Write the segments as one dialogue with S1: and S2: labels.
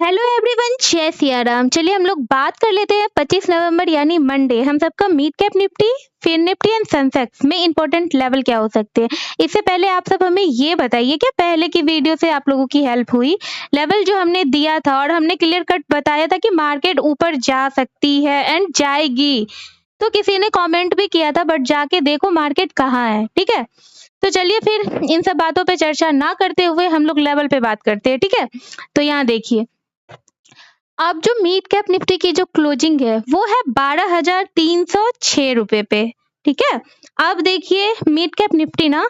S1: Hello everyone, जय सिया राम। चलिए हम लोग बात कर लेते हैं 25 नवंबर यानी मंडे हम सबका मिड कैप निफ्टी, फिर निफ्टी एंड सेंसेक्स में इंपॉर्टेंट लेवल क्या हो सकते हैं। इससे पहले आप सब हमें ये बताइए क्या पहले की वीडियो से आप लोगों की हेल्प हुई। लेवल जो हमने दिया था और हमने क्लियर कट बताया था कि मार्केट ऊपर जा सकती है एंड जाएगी, तो किसी ने कॉमेंट भी किया था, बट जाके देखो मार्केट कहाँ है। ठीक है, तो चलिए फिर इन सब बातों पे चर्चा ना करते हुए हम लोग लेवल पे बात करते हैं। ठीक है, तो यहाँ देखिए अब जो मिड कैप निफ्टी की जो क्लोजिंग है वो है 12,306 रुपए पे। ठीक है, अब देखिए मिड कैप निफ्टी ना,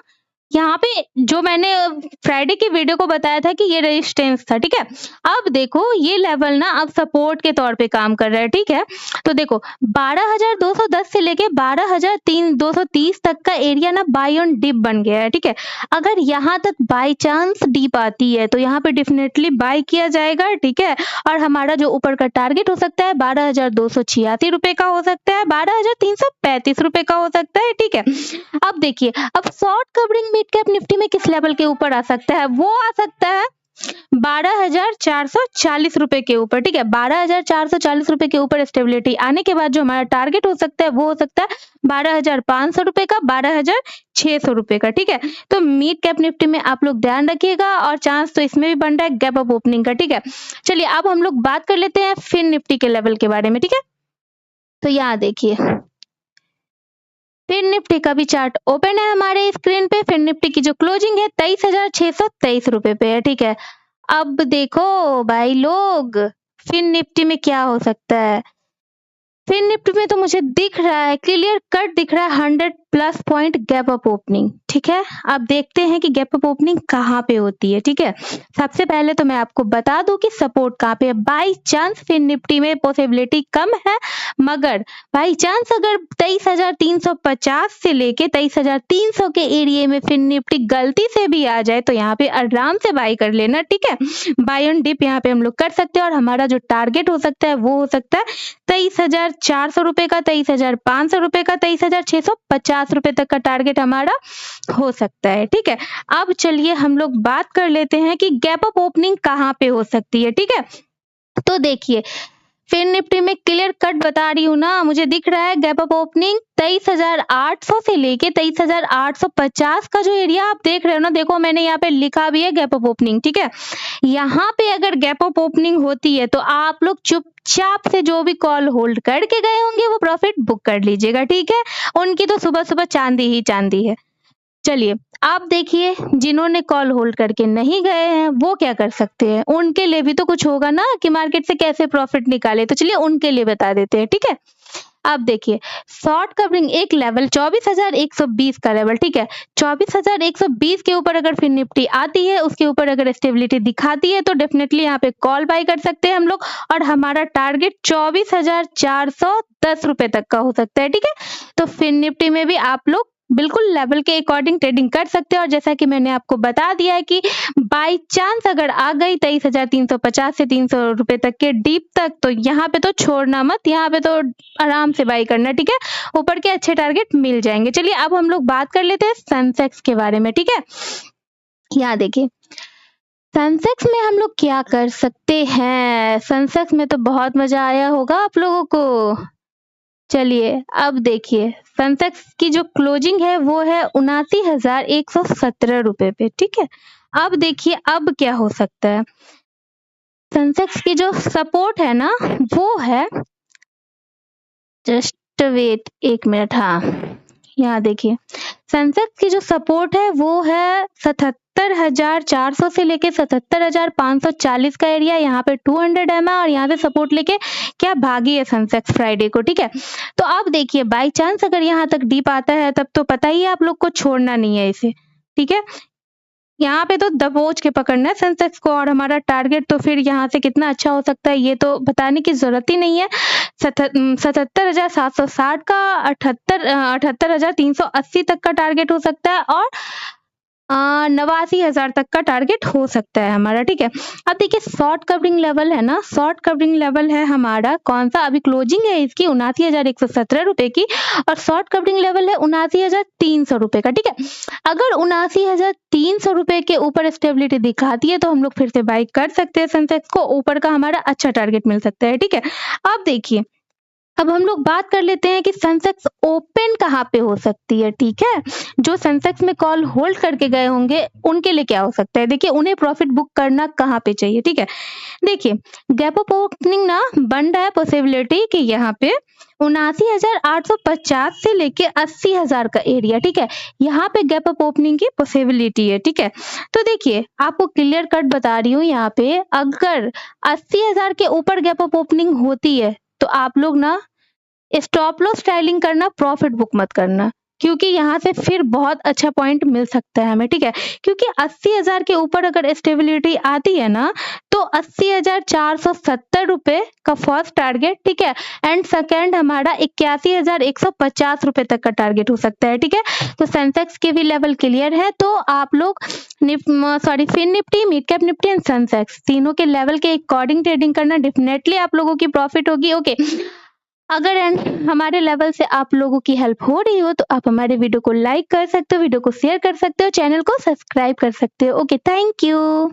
S1: यहाँ पे जो मैंने फ्राइडे की वीडियो को बताया था कि ये रेजिस्टेंस था। ठीक है, अब देखो ये लेवल ना अब सपोर्ट के तौर पे काम कर रहा है। ठीक है, तो देखो 12,210 से लेके 12,230 तक का एरिया ना बाय ऑन डिप बन गया है। ठीक है, अगर यहाँ तक बाय चांस डिप आती है तो यहाँ पे डेफिनेटली बाय किया जाएगा। ठीक है, और हमारा जो ऊपर का टारगेट हो सकता है 12,286 रुपए का हो सकता है, 12,335 रुपए का हो सकता है। ठीक है, अब देखिए अब short covering mid cap Nifty में किस लेवल के ऊपर आ सकता है, वो आ सकता है 12,440 रुपए के ऊपर। ठीक है, 12,440 रुपए के ऊपर स्टेबिलिटी आने के बाद जो हमारा टारगेट हो सकता है वो हो सकता है 12,500 रुपए का, 12,600 रुपए का। ठीक है, तो मिड कैप निफ्टी में आप लोग ध्यान रखिएगा, और चांस तो इसमें भी बन रहा है गैप अप ओपनिंग का। ठीक है, चलिए अब हम लोग बात कर लेते हैं फिर निफ्टी के लेवल के बारे में। ठीक है, तो यहाँ देखिए फिर निफ्टी का भी चार्ट ओपन है हमारे स्क्रीन पे। फिर निफ्टी की जो क्लोजिंग है 23,623 रुपए पे है। ठीक है, अब देखो भाई लोग फिर निफ्टी में क्या हो सकता है। फिर निफ्टी में तो मुझे दिख रहा है, क्लियर कट दिख रहा है 100+ पॉइंट गैप अप ओपनिंग। ठीक है, अब देखते हैं कि गैप अप ओपनिंग कहाँ पे होती है। ठीक है, सबसे पहले तो मैं आपको बता दूं कि सपोर्ट कहाँ पे है। बाई चांस फिर निफ्टी में पॉसिबिलिटी कम है, मगर बाई चांस अगर 23,350 से लेके 23,300 के एरिया में फिर निफ्टी गलती से भी आ जाए तो यहाँ पे आराम से बाई कर लेना। ठीक है, बाई ऑन डिप यहाँ पे हम लोग कर सकते हैं, और हमारा जो टारगेट हो सकता है वो हो सकता है 23,400 रुपए का, 23,500 रुपए का, 23,650 रुपए तक का टारगेट हमारा हो सकता है। ठीक है, अब चलिए हम लोग बात कर लेते हैं कि गैप अप ओपनिंग कहाँ पे हो सकती है। ठीक है, तो देखिए फिर निफ्टी में क्लियर कट बता रही हूँ ना, मुझे दिख रहा है गैप अप ओपनिंग 23,800 से लेके 23,850 का जो एरिया आप देख रहे हो ना, देखो मैंने यहाँ पे लिखा भी है गैप अप ओपनिंग। ठीक है, यहाँ पे अगर गैप अप ओपनिंग होती है तो आप लोग चुपचाप से जो भी कॉल होल्ड करके गए होंगे वो प्रॉफिट बुक कर लीजिएगा। ठीक है, उनकी तो सुबह सुबह चांदी ही चांदी है। चलिए आप देखिए जिन्होंने कॉल होल्ड करके नहीं गए हैं वो क्या कर सकते हैं, उनके लिए भी तो कुछ होगा ना कि मार्केट से कैसे प्रॉफिट निकाले, तो चलिए उनके लिए बता देते हैं। ठीक है, अब देखिए शॉर्ट कवरिंग एक लेवल 24,120 का लेवल। ठीक है, 24,120 के ऊपर अगर फिर निफ्टी आती है, उसके ऊपर अगर स्टेबिलिटी दिखाती है तो डेफिनेटली यहाँ पे कॉल बाय कर सकते हैं हम लोग, और हमारा टारगेट 24,410 रुपए तक का हो सकता है। ठीक है, तो फिर निफ्टी में भी आप लोग बिल्कुल लेवल के अकॉर्डिंग ट्रेडिंग कर सकते हैं, और जैसा कि मैंने आपको बता दिया है कि बाय चांस अगर आ गई 23,350 से 300 रुपए तक के डीप तक, तो यहाँ पे तो छोड़ना मत, यहाँ पे तो आराम से बाय करना। ठीक है, ऊपर के अच्छे टारगेट मिल जाएंगे। चलिए अब हम लोग बात कर लेते हैं सेंसेक्स के बारे में। ठीक है, यहाँ देखिए सेंसेक्स में हम लोग क्या कर सकते हैं। सेंसेक्स में तो बहुत मजा आया होगा आप लोगों को। चलिए अब देखिए सेंसेक्स की जो क्लोजिंग है वो है 79,117 रुपए पे। ठीक है, अब देखिए अब क्या हो सकता है। सेंसेक्स की जो सपोर्ट है ना वो है, जस्ट वेट एक मिनट, हाँ यहाँ देखिए सेंसेक्स की जो सपोर्ट है वो है 77,400 से लेके 77,540 का एरिया। यहाँ पे 200 है और यहाँ से सपोर्ट लेके क्या भागी है सेंसेक्स फ्राइडे को। ठीक है, तो अब देखिए बाई चांस अगर यहाँ तक डीप आता है तब तो पता ही है आप लोग को छोड़ना नहीं है इसे। ठीक है, यहाँ पे तो दबोच के पकड़ना है सेंसेक्स को, और हमारा टारगेट तो फिर यहाँ से कितना अच्छा हो सकता है ये तो बताने की जरूरत ही नहीं है। 77,760 का 78,380 तक का टारगेट हो सकता है, और 89,000 तक का टारगेट हो सकता है हमारा, ठीक है। अब देखिए शॉर्ट कवरिंग लेवल है ना, शॉर्ट कवरिंग लेवल है हमारा कौन सा, अभी क्लोजिंग है इसकी 79,117 रुपए की और शॉर्ट कवरिंग लेवल है 79,300 रुपए का, ठीक है। अगर 79,300 रुपए के ऊपर स्टेबिलिटी दिखाती है तो हम लोग फिर से बाई कर सकते हैं, सेंसेक्स को ऊपर का हमारा अच्छा टारगेट मिल सकता है, ठीक है। अब देखिए अब हम लोग बात कर लेते हैं कि सेंसेक्स ओपन कहाँ पे हो सकती है, ठीक है। जो सेंसेक्स में कॉल होल्ड करके गए होंगे उनके लिए क्या हो सकता है, देखिए उन्हें प्रॉफिट बुक करना कहाँ पे चाहिए, ठीक है। देखिए गैप अप ओपनिंग ना बन रहा है पॉसिबिलिटी कि यहाँ पे 79,850 से लेके 80,000 का एरिया, ठीक है, यहाँ पे गैप अप ओपनिंग की पॉसिबिलिटी है, ठीक है। तो देखिए आपको क्लियर कट बता रही हूँ, यहाँ पे अगर 80,000 के ऊपर गैप अप ओपनिंग होती है तो आप लोग ना स्टॉप लॉस स्टाइलिंग करना, प्रॉफिट बुक मत करना, क्योंकि यहाँ से फिर बहुत अच्छा पॉइंट मिल सकता है हमें, ठीक है। क्योंकि 80,000 के ऊपर अगर स्टेबिलिटी आती है ना तो 80,470 रुपए का फर्स्ट टारगेट, ठीक है, एंड सेकेंड हमारा 81,150 रुपए तक का टारगेट हो सकता है, ठीक है। तो सेंसेक्स के भी लेवल क्लियर है, तो आप लोग Fin Nifty, mid cap Nifty and Sensex तीनों के लेवल के अकॉर्डिंग ट्रेडिंग करना, डेफिनेटली आप लोगों की प्रॉफिट होगी, ओके। अगर हमारे लेवल से आप लोगों की हेल्प हो रही हो तो आप हमारे वीडियो को लाइक कर सकते हो, वीडियो को शेयर कर सकते हो, चैनल को सब्सक्राइब कर सकते हो, ओके, थैंक यू।